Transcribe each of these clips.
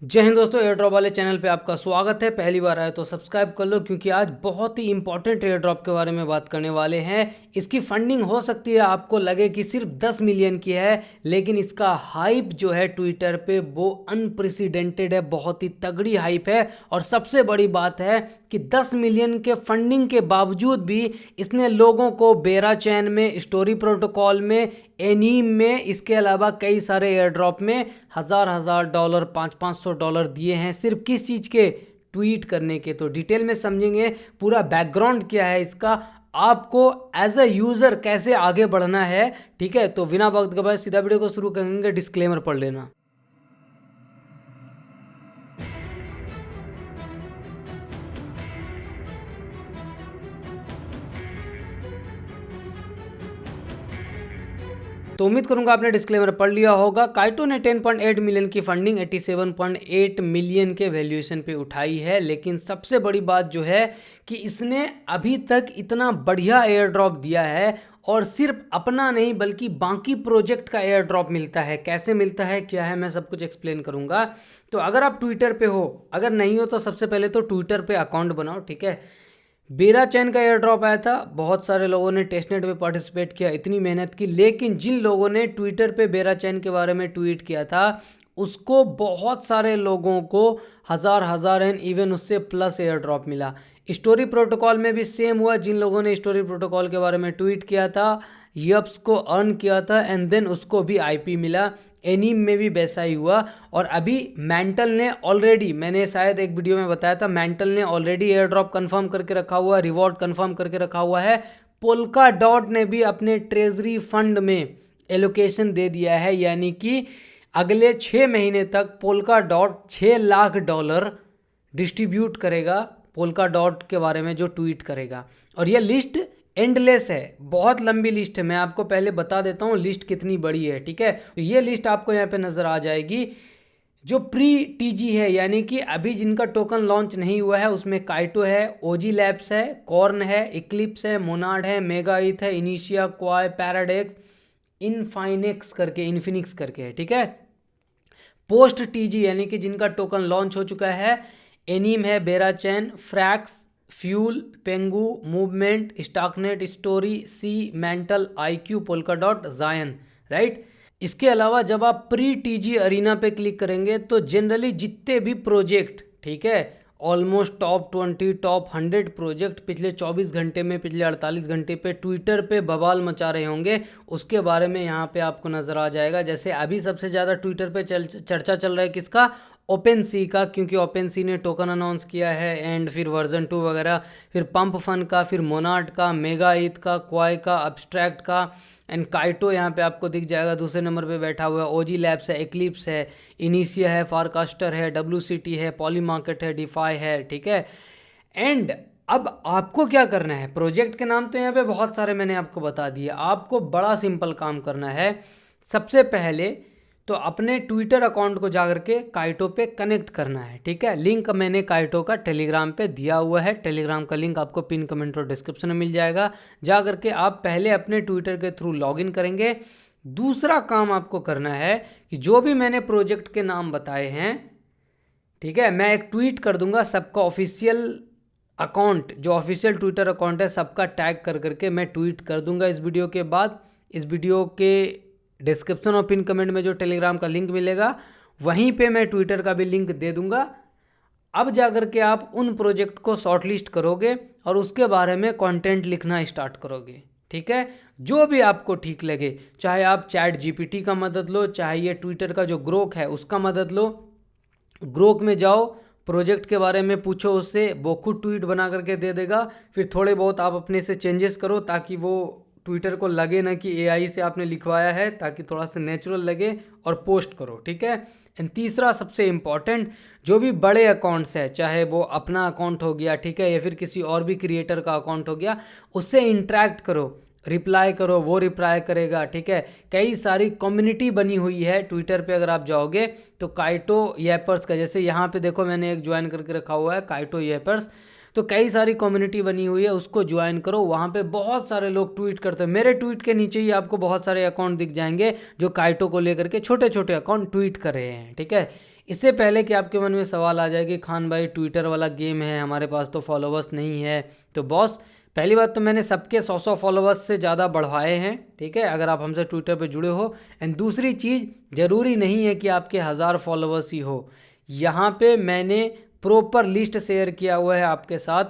जय हिंद दोस्तों, air drop वाले चैनल पे आपका स्वागत है। पहली बार आए तो सब्सक्राइब कर लो क्योंकि आज बहुत ही इंपॉर्टेंट एयर ड्रॉप के बारे में बात करने वाले हैं। इसकी फंडिंग हो सकती है आपको लगे कि सिर्फ 10 मिलियन की है, लेकिन इसका हाइप जो है ट्विटर पे वो अनप्रेसिडेंटेड है, बहुत ही तगड़ी हाइप है। और सबसे बड़ी बात है कि 10 मिलियन के फंडिंग के बावजूद भी इसने लोगों को बेरा चैन में, स्टोरी प्रोटोकॉल में, एनीम में, इसके अलावा कई सारे एयर ड्रॉप में हजार डॉलर, 500 डॉलर दिए हैं। सिर्फ किस चीज़ के? ट्वीट करने के। तो डिटेल में समझेंगे पूरा बैकग्राउंड क्या है इसका, आपको एज अ यूज़र कैसे आगे बढ़ना है। ठीक है, तो बिना वक्त गवाए सीधा वीडियो को शुरू करेंगे। डिस्क्लेमर पढ़ लेना। तो उम्मीद करूंगा आपने डिस्क्लेमर पढ़ लिया होगा। काइटो ने 10.8 मिलियन की फंडिंग 87.8 मिलियन के वैल्यूएशन पे उठाई है। लेकिन सबसे बड़ी बात जो है कि इसने अभी तक इतना बढ़िया एयर ड्रॉप दिया है, और सिर्फ अपना नहीं बल्कि बाकी प्रोजेक्ट का एयर ड्रॉप मिलता है। कैसे मिलता है, क्या है, मैं सब कुछ एक्सप्लेन करूंगा। तो अगर आप ट्विटर पे हो, अगर नहीं हो तो सबसे पहले तो ट्विटर पे अकाउंट बनाओ। ठीक है, बेरा चैन का एयर ड्रॉप आया था, बहुत सारे लोगों ने टेस्टनेट में पार्टिसिपेट किया, इतनी मेहनत की। लेकिन जिन लोगों ने ट्विटर पे बेरा चैन के बारे में ट्वीट किया था, उसको बहुत सारे लोगों को हजार एंड इवन उससे प्लस एयर ड्रॉप मिला। स्टोरी प्रोटोकॉल में भी सेम हुआ। जिन लोगों ने स्टोरी प्रोटोकॉल के बारे में ट्वीट किया था, यप्स को अर्न किया था, एंड देन उसको भी आईपी मिला। एनीम में भी वैसा ही हुआ। और अभी मेंटल ने ऑलरेडी, मैंने शायद एक वीडियो में बताया था, मेंटल ने ऑलरेडी एयर ड्रॉप कन्फर्म करके रखा हुआ है, रिवॉर्ड कन्फर्म करके रखा हुआ है। पोल्का डॉट ने भी अपने ट्रेजरी फंड में एलोकेशन दे दिया है, यानी कि अगले 6 महीने तक पोल्का डॉट $6 लाख डिस्ट्रीब्यूट करेगा पोल्का डॉट के बारे में जो ट्वीट करेगा। और यह लिस्ट एंडलेस है, बहुत लंबी लिस्ट है। मैं आपको पहले बता देता हूँ लिस्ट कितनी बड़ी है। ठीक है, तो ये लिस्ट आपको यहाँ पे नज़र आ जाएगी। जो प्री टीजी है, यानी कि अभी जिनका टोकन लॉन्च नहीं हुआ है, उसमें काइटो है, ओजी लैब्स है, कॉर्न है, इक्लिप्स है, मोनाड है, मेगाइथ है, इनिशिया, क्वाय, पैराडेक्स, इन्फिनिक्स करके है। ठीक है, पोस्ट टीजी यानी कि जिनका टोकन लॉन्च हो चुका है, एनीम है, बेरा चैन, फ्रैक्स, फ्यूल, पेंगू, मूवमेंट, स्टॉकनेट, स्टोरी, सी, मेंटल, आईक्यू, पोल्का डॉट, जायन। राइट, इसके अलावा जब आप प्री टीजी अरीना पे क्लिक करेंगे तो जनरली जितने भी प्रोजेक्ट, ठीक है, ऑलमोस्ट टॉप 20, टॉप 100 प्रोजेक्ट पिछले 24 घंटे में, पिछले 48 घंटे पे ट्विटर पे बवाल मचा रहे होंगे, उसके बारे में यहाँ पे आपको नज़र आ जाएगा। जैसे अभी सबसे ज़्यादा ट्विटर पे चर्चा चल रहा है किसका? ओपन सी का, क्योंकि ओपन सी ने टोकन अनाउंस किया है, एंड फिर वर्जन 2 वगैरह, फिर पंप फन का, फिर मोनाट का, मेगाइथ का, क्वाई का, अब्स्ट्रैक्ट का, एंड काइटो यहाँ पे आपको दिख जाएगा दूसरे नंबर पे बैठा हुआ है। ओजी लैब्स है, एक्लिप्स है, इनिशिया है, फारकास्टर है, WCT है, पॉली मार्केट है, डिफाई है। ठीक है, एंड अब आपको क्या करना है? प्रोजेक्ट के नाम तो यहाँ पे बहुत सारे मैंने आपको बता दिए। आपको बड़ा सिंपल काम करना है। सबसे पहले तो अपने ट्विटर अकाउंट को जाकर के काइटो पे कनेक्ट करना है। ठीक है, लिंक मैंने काइटो का टेलीग्राम पे दिया हुआ है। टेलीग्राम का लिंक आपको पिन कमेंट और डिस्क्रिप्शन में मिल जाएगा। जा करके आप पहले अपने ट्विटर के थ्रू लॉगिन करेंगे। दूसरा काम आपको करना है कि जो भी मैंने प्रोजेक्ट के नाम बताए हैं, ठीक है, मैं एक ट्वीट कर दूंगा सबका ऑफिशियल अकाउंट, जो ऑफिशियल ट्विटर अकाउंट है सबका टैग कर करके मैं ट्वीट कर दूंगा इस वीडियो के बाद। इस वीडियो के डिस्क्रिप्शन और पिन कमेंट में जो टेलीग्राम का लिंक मिलेगा, वहीं पे मैं ट्विटर का भी लिंक दे दूंगा। अब जाकर के आप उन प्रोजेक्ट को शॉर्टलिस्ट करोगे और उसके बारे में कंटेंट लिखना स्टार्ट करोगे। ठीक है, जो भी आपको ठीक लगे, चाहे आप चैट जीपीटी का मदद लो, चाहे ये ट्विटर का जो ग्रोक है उसका मदद लो। ग्रोक में जाओ, प्रोजेक्ट के बारे में पूछो उससे, वो खुद ट्वीट बना करके दे देगा। फिर थोड़े बहुत आप अपने से चेंजेस करो ताकि वो ट्विटर को लगे ना कि एआई से आपने लिखवाया है, ताकि थोड़ा सा नेचुरल लगे, और पोस्ट करो। ठीक है, एंड तीसरा सबसे इम्पॉर्टेंट, जो भी बड़े अकाउंट्स है, चाहे वो अपना अकाउंट हो गया, ठीक है, या फिर किसी और भी क्रिएटर का अकाउंट हो गया, उससे इंटरेक्ट करो, रिप्लाई करो, वो रिप्लाई करेगा। ठीक है, कई सारी कम्युनिटी बनी हुई है ट्विटर पे। अगर आप जाओगे तो काइटो येपर्स का, जैसे यहाँ पे देखो मैंने एक ज्वाइन करके रखा हुआ है काइटो येपर्स, तो कई सारी कम्युनिटी बनी हुई है, उसको ज्वाइन करो। वहाँ पे बहुत सारे लोग ट्वीट करते हैं। मेरे ट्वीट के नीचे ही आपको बहुत सारे अकाउंट दिख जाएंगे जो काइटो को लेकर के छोटे छोटे अकाउंट ट्वीट कर रहे हैं। ठीक है, इससे पहले कि आपके मन में सवाल आ जाए कि खान भाई ट्विटर वाला गेम है, हमारे पास तो फॉलोवर्स नहीं है, तो बॉस पहली बात तो मैंने सबके 100 फॉलोवर्स से ज़्यादा बढ़वाए हैं, ठीक है, अगर आप हमसे ट्विटर पे जुड़े हो। एंड दूसरी चीज़, ज़रूरी नहीं है कि आपके 1000 फॉलोवर्स ही हो। यहाँ पे मैंने प्रॉपर लिस्ट शेयर किया हुआ है आपके साथ।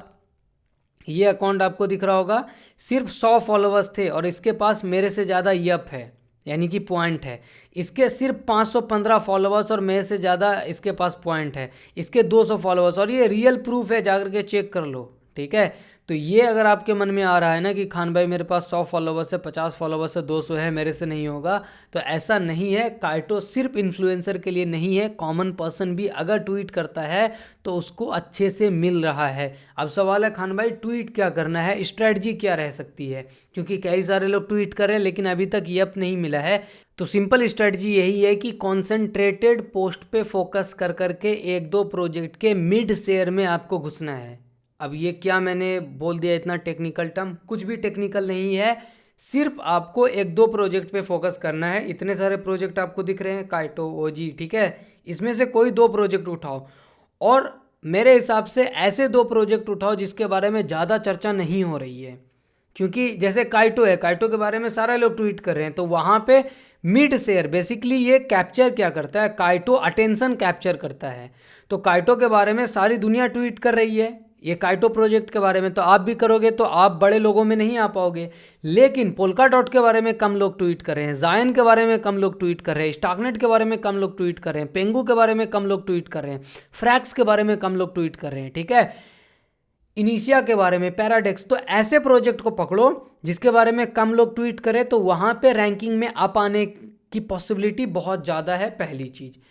ये अकाउंट आपको दिख रहा होगा, सिर्फ 100 फॉलोवर्स थे और इसके पास मेरे से ज़्यादा यप है, यानी कि पॉइंट है। इसके सिर्फ 515 फॉलोवर्स और मेरे से ज़्यादा इसके पास पॉइंट है। इसके 200 फॉलोवर्स, और ये रियल प्रूफ है, जाकर के चेक कर लो, ठीक है। तो ये अगर आपके मन में आ रहा है ना कि खान भाई मेरे पास 100 फॉलोवर्स है, 50 फॉलोवर्स है, 200 है, मेरे से नहीं होगा, तो ऐसा नहीं है। काइटो सिर्फ इन्फ्लुएंसर के लिए नहीं है, कॉमन पर्सन भी अगर ट्वीट करता है तो उसको अच्छे से मिल रहा है। अब सवाल है खान भाई ट्वीट क्या करना है, स्ट्रेटजी क्या रह सकती है, क्योंकि कई सारे लोग ट्वीट कर रहे हैं लेकिन अभी तक यप नहीं मिला है। तो सिंपल स्ट्रेटजी यही है कि कॉन्सेंट्रेटेड पोस्ट पे फोकस कर करके एक दो प्रोजेक्ट के मिड शेयर में आपको घुसना है। अब ये क्या मैंने बोल दिया इतना टेक्निकल टर्म, कुछ भी टेक्निकल नहीं है, सिर्फ आपको एक दो प्रोजेक्ट पे फोकस करना है। इतने सारे प्रोजेक्ट आपको दिख रहे हैं, काइटो, ओजी, ठीक है, इसमें से कोई दो प्रोजेक्ट उठाओ, और मेरे हिसाब से ऐसे दो प्रोजेक्ट उठाओ जिसके बारे में ज़्यादा चर्चा नहीं हो रही है। क्योंकि जैसे काइटो है, काइटो के बारे में सारे लोग ट्वीट कर रहे हैं, तो वहाँ पे मिड शेयर बेसिकली ये कैप्चर क्या करता है, काइटो अटेंशन कैप्चर करता है। तो काइटो के बारे में सारी दुनिया ट्वीट कर रही है, ये काइटो प्रोजेक्ट के बारे में, तो आप भी करोगे तो आप बड़े लोगों में नहीं आ पाओगे। लेकिन पोल्का डॉट के बारे में कम लोग ट्वीट कर रहे हैं, जायन के बारे में कम लोग ट्वीट कर रहे हैं, स्टॉकनेट के बारे में कम लोग ट्वीट कर रहे हैं, पेंगू के बारे में कम लोग ट्वीट कर रहे हैं, फ्रैक्स के बारे में कम लोग ट्वीट कर रहे हैं, ठीक है, इनिशिया के बारे में, पैराडेक्स। तो ऐसे प्रोजेक्ट को पकड़ो जिसके बारे में कम लोग ट्वीट करें, तो वहाँ पे रैंकिंग में आ पाने की पॉसिबिलिटी बहुत ज़्यादा है, पहली चीज़।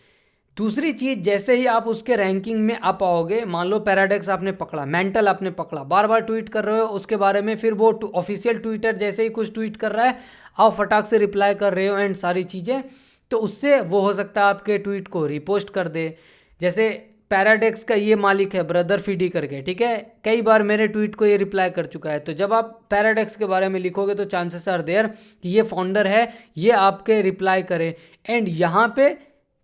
दूसरी चीज़, जैसे ही आप उसके रैंकिंग में आ पाओगे, मान लो पैराडेक्स आपने पकड़ा, मेंटल आपने पकड़ा, बार बार ट्वीट कर रहे हो उसके बारे में, फिर वो ऑफिशियल ट्विटर जैसे ही कुछ ट्वीट कर रहा है आप फटाक से रिप्लाई कर रहे हो एंड सारी चीज़ें, तो उससे वो हो सकता है आपके ट्वीट को रिपोस्ट कर दे। जैसे पैराडेक्स का ये मालिक है ब्रदर फीडी करके, ठीक है, कई बार मेरे ट्वीट को ये रिप्लाई कर चुका है। तो जब आप पैराडेक्स के बारे में लिखोगे तो चांसेस आर देयर कि ये फाउंडर है, ये आपके रिप्लाई करे। एंड यहाँ पे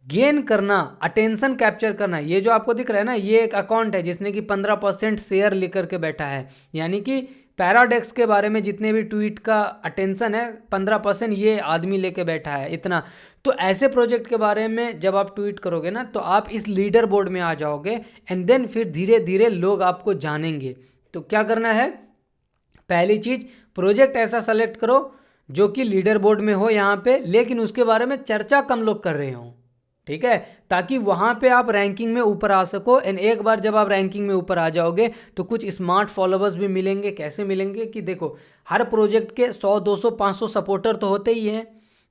गेन करना, अटेंशन कैप्चर करना, ये जो आपको दिख रहा है ना, ये एक अकाउंट है जिसने कि 15% शेयर लेकर के बैठा है, यानी कि पैराडेक्स के बारे में जितने भी ट्वीट का अटेंशन है 15% ये आदमी लेके बैठा है, इतना। तो ऐसे प्रोजेक्ट के बारे में जब आप ट्वीट करोगे ना, तो आप इस लीडर बोर्ड में आ जाओगे एंड देन फिर धीरे धीरे लोग आपको जानेंगे। तो क्या करना है, पहली चीज़, प्रोजेक्ट ऐसा सेलेक्ट करो जो कि लीडर बोर्ड में हो यहाँ पे, लेकिन उसके बारे में चर्चा कम लोग कर रहे हों, ठीक है, ताकि वहाँ पे आप रैंकिंग में ऊपर आ सको। एंड एक बार जब आप रैंकिंग में ऊपर आ जाओगे तो कुछ स्मार्ट फॉलोवर्स भी मिलेंगे। कैसे मिलेंगे कि देखो, हर प्रोजेक्ट के 100, 200, 500 सपोर्टर तो होते ही हैं।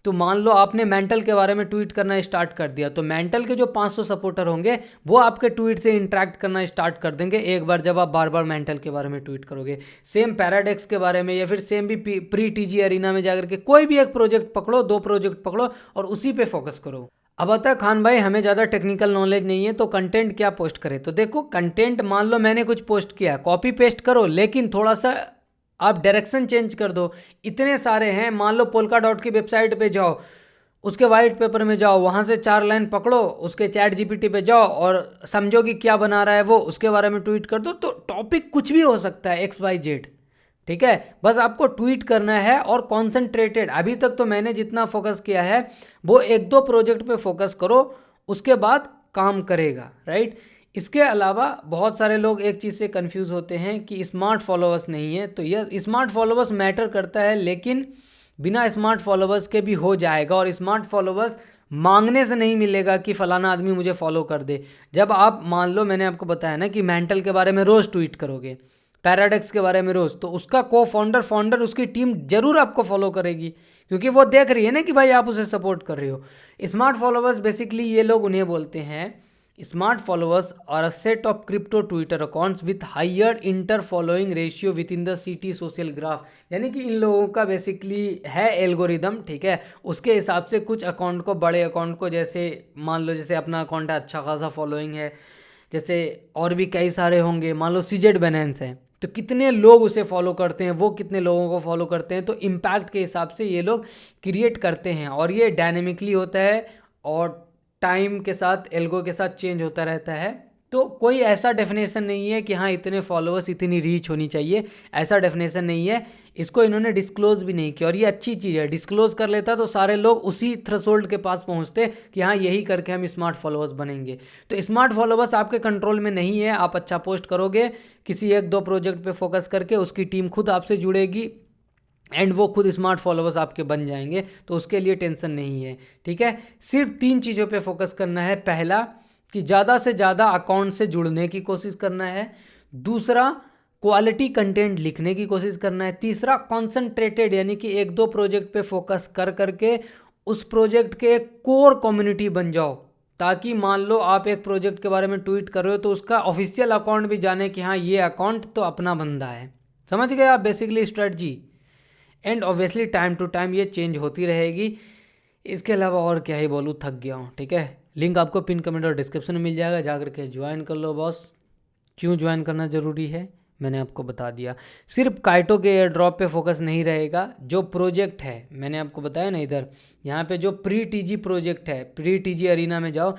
तो मान लो आपने मेंटल के बारे में ट्वीट करना स्टार्ट कर दिया, तो मेंटल के जो 500 सपोर्टर होंगे वो आपके ट्वीट से इंटरेक्ट करना स्टार्ट कर देंगे एक बार जब आप बार बार मेंटल के बारे में ट्वीट करोगे। सेम पैराडेक्स के बारे में, या फिर सेम भी प्री टीजी अरीना में जाकर के कोई भी एक प्रोजेक्ट पकड़ो, दो प्रोजेक्ट पकड़ो और उसी पे फोकस करो। अब आता है खान भाई हमें ज़्यादा टेक्निकल नॉलेज नहीं है तो कंटेंट क्या पोस्ट करें। तो देखो, कंटेंट मान लो मैंने कुछ पोस्ट किया, कॉपी पेस्ट करो, लेकिन थोड़ा सा आप डायरेक्शन चेंज कर दो। इतने सारे हैं, मान लो पोल्का डॉट की वेबसाइट पे जाओ, उसके वाइट पेपर में जाओ, वहाँ से 4 लाइन पकड़ो, उसके चैट जीपीटी पे जाओ और समझो कि क्या बना रहा है वो, उसके बारे में ट्वीट कर दो। तो टॉपिक कुछ भी हो सकता है, XYZ, ठीक है, बस आपको ट्वीट करना है और कॉन्सेंट्रेटेड। अभी तक तो मैंने जितना फोकस किया है वो एक दो प्रोजेक्ट पे फोकस करो, उसके बाद काम करेगा, राइट। इसके अलावा बहुत सारे लोग एक चीज़ से कंफ्यूज होते हैं कि स्मार्ट फॉलोअर्स नहीं है। तो यह स्मार्ट फॉलोअर्स मैटर करता है, लेकिन बिना स्मार्ट फॉलोअर्स के भी हो जाएगा। और स्मार्ट फॉलोअर्स मांगने से नहीं मिलेगा कि फलाना आदमी मुझे फॉलो कर दे। जब आप मान लो, मैंने आपको बताया ना कि मेंटल के बारे में रोज़ ट्वीट करोगे, पैराडेक्स के बारे में रोज़, तो उसका फाउंडर उसकी टीम जरूर आपको फॉलो करेगी, क्योंकि वो देख रही है ना कि भाई आप उसे सपोर्ट कर रहे हो। स्मार्ट फॉलोअर्स बेसिकली ये लोग उन्हें बोलते हैं, smart followers are a set of crypto Twitter accounts with higher inter following ratio within the city social graph. यानी कि इन लोगों का बेसिकली है एल्गोरिदम, ठीक है, उसके हिसाब से कुछ अकाउंट को, बड़े अकाउंट को, जैसे मान लो जैसे अपना अकाउंट है, अच्छा खासा फॉलोइंग है, जैसे और भी कई सारे होंगे, मान लो सीजेड बैलेंस है, तो कितने लोग उसे फॉलो करते हैं, वो कितने लोगों को फॉलो करते हैं, तो इम्पैक्ट के हिसाब से ये लोग क्रिएट करते हैं। और ये डायनेमिकली होता है और टाइम के साथ एल्गो के साथ चेंज होता रहता है। तो कोई ऐसा डेफिनेशन नहीं है कि हाँ इतने फॉलोअर्स इतनी रीच होनी चाहिए, ऐसा डेफिनेशन नहीं है। इसको इन्होंने डिस्क्लोज भी नहीं किया और ये अच्छी चीज़ है। डिस्क्लोज कर लेता तो सारे लोग उसी थ्रेशोल्ड के पास पहुंचते कि हाँ यही करके हम स्मार्ट फॉलोअर्स बनेंगे। तो स्मार्ट फॉलोअर्स आपके कंट्रोल में नहीं है। आप अच्छा पोस्ट करोगे, किसी एक दो प्रोजेक्ट पे फोकस करके उसकी टीम खुद आपसे जुड़ेगी एंड वो खुद स्मार्ट फॉलोअर्स आपके बन जाएंगे, तो उसके लिए टेंशन नहीं है। ठीक है, सिर्फ 3 चीज़ों पे फोकस करना है। पहला कि ज़्यादा से ज़्यादा अकाउंट से जुड़ने की कोशिश करना है। दूसरा, क्वालिटी कंटेंट लिखने की कोशिश करना है। तीसरा, कॉन्सेंट्रेटेड यानी कि एक दो प्रोजेक्ट पे फोकस कर करके उस प्रोजेक्ट के एक कोर कम्युनिटी बन जाओ, ताकि मान लो आप एक प्रोजेक्ट के बारे में ट्वीट कर रहे हो तो उसका ऑफिशियल अकाउंट भी जाने कि हाँ ये अकाउंट तो अपना बंदा है। समझ गए आप basically strategy. And obviously time to time ये चेंज होती रहेगी। इसके अलावा और क्या ही बोलूँ, थक गया हूँ। ठीक है, लिंक आपको पिन कमेंट और डिस्क्रिप्शन में मिल जाएगा, जाकर के ज्वाइन कर लो बॉस। क्यों ज्वाइन करना ज़रूरी है मैंने आपको बता दिया। सिर्फ काइटो के एयर ड्रॉप पे फोकस नहीं रहेगा। जो प्रोजेक्ट है मैंने आपको बताया ना, इधर यहाँ पे जो प्री टीजी प्रोजेक्ट है, प्री टीजी अरीना में जाओ,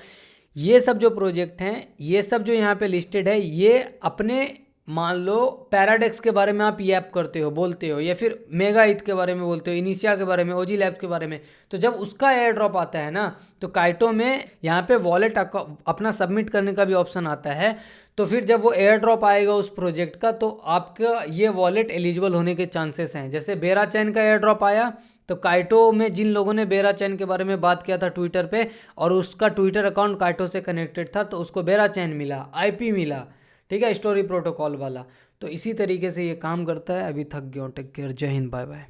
ये सब जो प्रोजेक्ट हैं, ये सब जो यहाँ पे लिस्टेड है, ये अपने मान लो पैराडेक्स के बारे में आप ये ऐप करते हो, बोलते हो, या फिर मेगा इथ के बारे में बोलते हो, इनिशिया के बारे में, ओजी लैब्स के बारे में, तो जब उसका एयर ड्रॉप आता है ना, तो काइटो में यहाँ पे वॉलेट अपना सबमिट करने का भी ऑप्शन आता है। तो फिर जब वो एयर ड्रॉप आएगा उस प्रोजेक्ट का, तो आपका ये वॉलेट एलिजिबल होने के चांसेस हैं। जैसे बेरा चैन का एयर ड्रॉप आया, तो काइटो में जिन लोगों ने बेरा चैन के बारे में बात किया था ट्विटर पे, और उसका ट्विटर अकाउंट काइटो से कनेक्टेड था, तो उसको बेरा चैन मिला, आईपी मिला। ठीक है, स्टोरी प्रोटोकॉल वाला। तो इसी तरीके से ये काम करता है। अभी थक गया हूँ। टेक केयर, जय हिंद, बाय बाय।